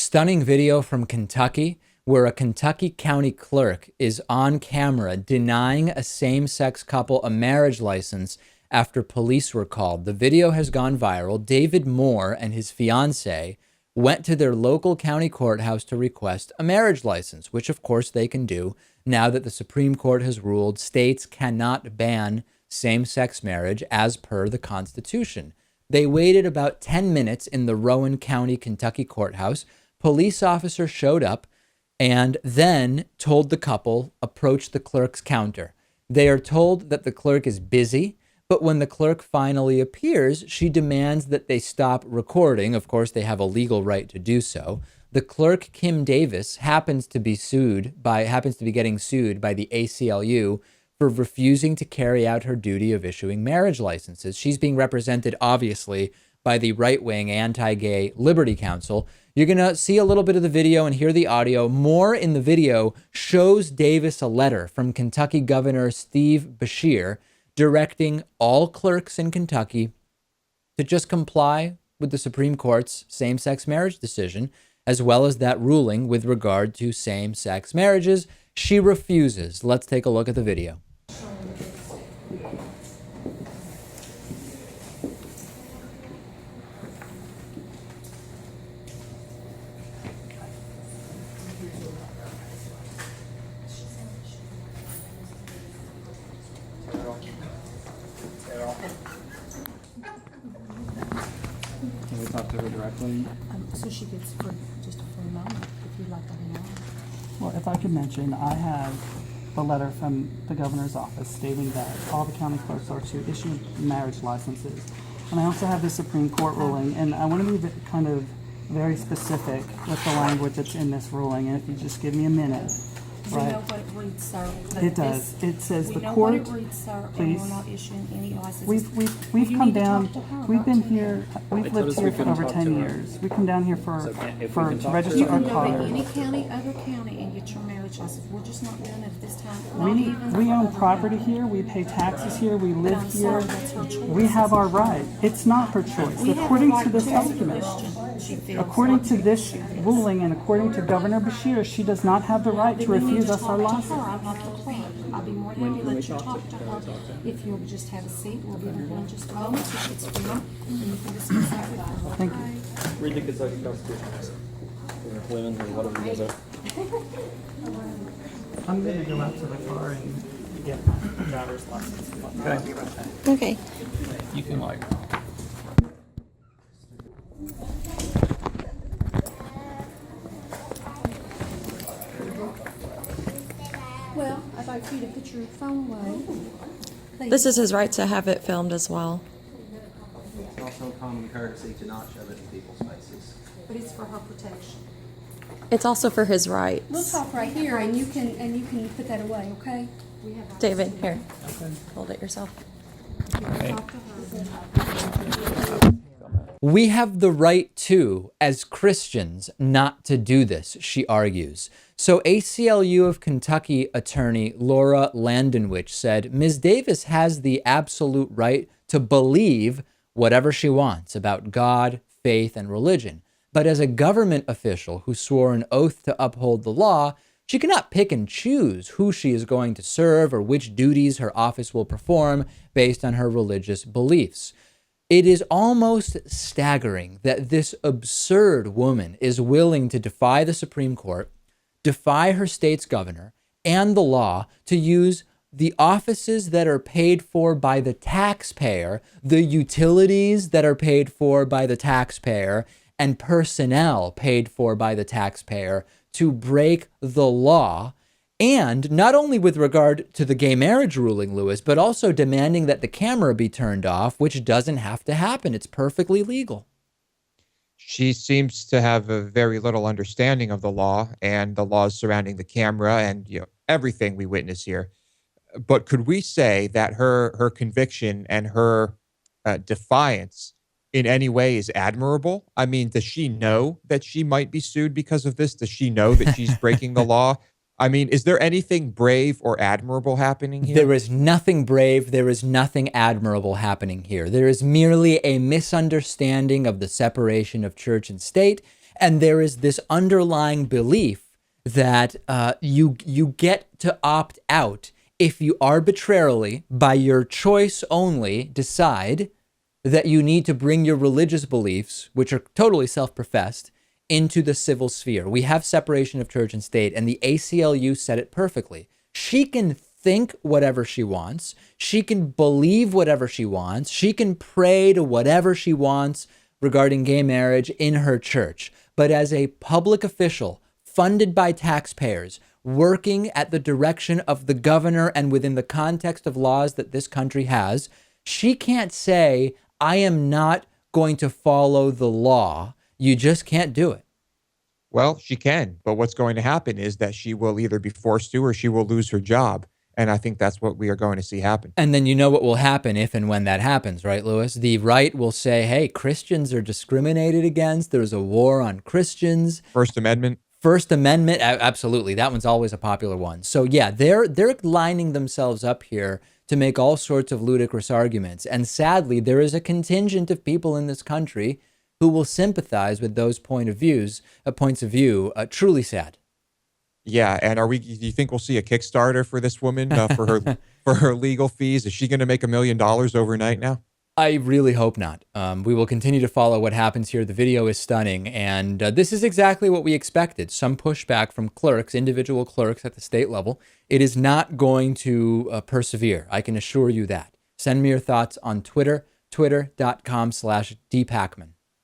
Stunning video from Kentucky where a Kentucky county clerk is on camera denying a same-sex couple a marriage license after police were called. The video has gone viral. David Moore and his fiancée went to their local county courthouse to request a marriage license, which of course they can do now that the Supreme Court has ruled states cannot ban same-sex marriage as per the Constitution. They waited about 10 minutes in the Rowan County, Kentucky courthouse. Police officer showed up and then told the couple, approach the clerk's counter. They are told that the clerk is busy, but when the clerk finally appears, she demands that they stop recording. Of course, they have a legal right to do so. The clerk, Kim Davis, happens to be getting sued by the ACLU for refusing to carry out her duty of issuing marriage licenses. She's being represented, obviously, by the right-wing anti-gay Liberty Council. You're going to see a little bit of the video and hear the audio. More in the video shows Davis a letter from Kentucky Governor Steve Beshear directing all clerks in Kentucky to just comply with the Supreme Court's same-sex marriage decision, as well as that ruling with regard to same-sex marriages. She refuses. Let's take a look at the video. Can we talk to her directly? So she gets for just for a moment, if you'd like to hang on. Well, if I could mention, I have a letter from the governor's office stating that all the county clerks are to issue marriage licenses. And I also have the Supreme Court ruling, and I want to be kind of very specific with the language that's in this ruling. And if you just give me a minute. We know what it reads, sir. It does. It says the We know court. what it reads, sir, Please. and we're not issuing any licenses. We've You come need to down. talk to her, We've not been to me. here. We've They told lived us here we for couldn't over talk 10 to her. years. We come down here for So if we for can to talk to register You her. our can go to car. any county, other county, and get your marriage license. We're just not doing it at this time. Not We even we for own other property county. here. We pay taxes here. We But live I'm here. sorry, that's her choice. We have our right. It's not her choice. We have a According right to this ask a document. question. She feels According like to this ruling and according to Governor Beshear, she does not have the right to Then we need refuse to us our talk to her. license. I'm not the clerk. I'll be more than happy to let you talk to her. If you'll just have a seat, we'll be here in just a moment. If it's film, and you can discuss that with her. Thank you. Read the Kentucky Constitution. Or women, or whatever you guys are. I'm going to go out to the car and get driver's license. Okay. You can like. Well, I'd like for you to put your phone away. This is his right to have it filmed as well. It's also common courtesy to not show it in people's faces. But it's for her protection. It's also for his rights. We'll talk right here, and you can put that away, okay? David, here. Hold it yourself. We have the right to, as Christians, not to do this, she argues. So ACLU of Kentucky attorney Laura Landenwich said, Ms. Davis has the absolute right to believe whatever she wants about God, faith, and religion. But as a government official who swore an oath to uphold the law, she cannot pick and choose who she is going to serve or which duties her office will perform based on her religious beliefs. It is almost staggering that this absurd woman is willing to defy the Supreme Court, defy her state's governor, and the law to use the offices that are paid for by the taxpayer, the utilities that are paid for by the taxpayer, and personnel paid for by the taxpayer to break the law. And not only with regard to the gay marriage ruling, Lewis, but also demanding that the camera be turned off, which doesn't have to happen. It's perfectly legal. She seems to have a very little understanding of the law and the laws surrounding the camera and everything we witness here. But could we say that her conviction and her defiance in any way is admirable? I mean, does she know that she might be sued because of this? Does she know that she's breaking the law? I mean, is there anything brave or admirable happening here? There is nothing brave. There is nothing admirable happening here. There is merely a misunderstanding of the separation of church and state And there is this underlying belief that you get to opt out if you arbitrarily, by your choice only, decide that you need to bring your religious beliefs, which are totally self-professed, into the civil sphere. We have separation of church and state, and the ACLU said it perfectly. She can think whatever she wants. She can believe whatever she wants. She can pray to whatever she wants regarding gay marriage in her church. But as a public official, funded by taxpayers, working at the direction of the governor and within the context of laws that this country has, she can't say, I am not going to follow the law. You just can't do it. Well, she can, but what's going to happen is that she will either be forced to or she will lose her job. And I think that's what we are going to see happen. And then you know what will happen if and when that happens, right, Lewis? The right will say, hey, Christians are discriminated against. There's a war on Christians. First Amendment. First Amendment, absolutely. That one's always a popular one. So yeah, they're lining themselves up here to make all sorts of ludicrous arguments. And sadly, there is a contingent of people in this country who will sympathize with those points of view. Truly sad. Yeah, and do you think we'll see a Kickstarter for this woman for her legal fees? Is she going to make $1 million overnight now? I really hope not. We will continue to follow what happens here. The video is stunning, and this is exactly what we expected. Some pushback from clerks, individual clerks at the state level. It is not going to persevere. I can assure you that. Send me your thoughts on Twitter, twitter.com/dpakman.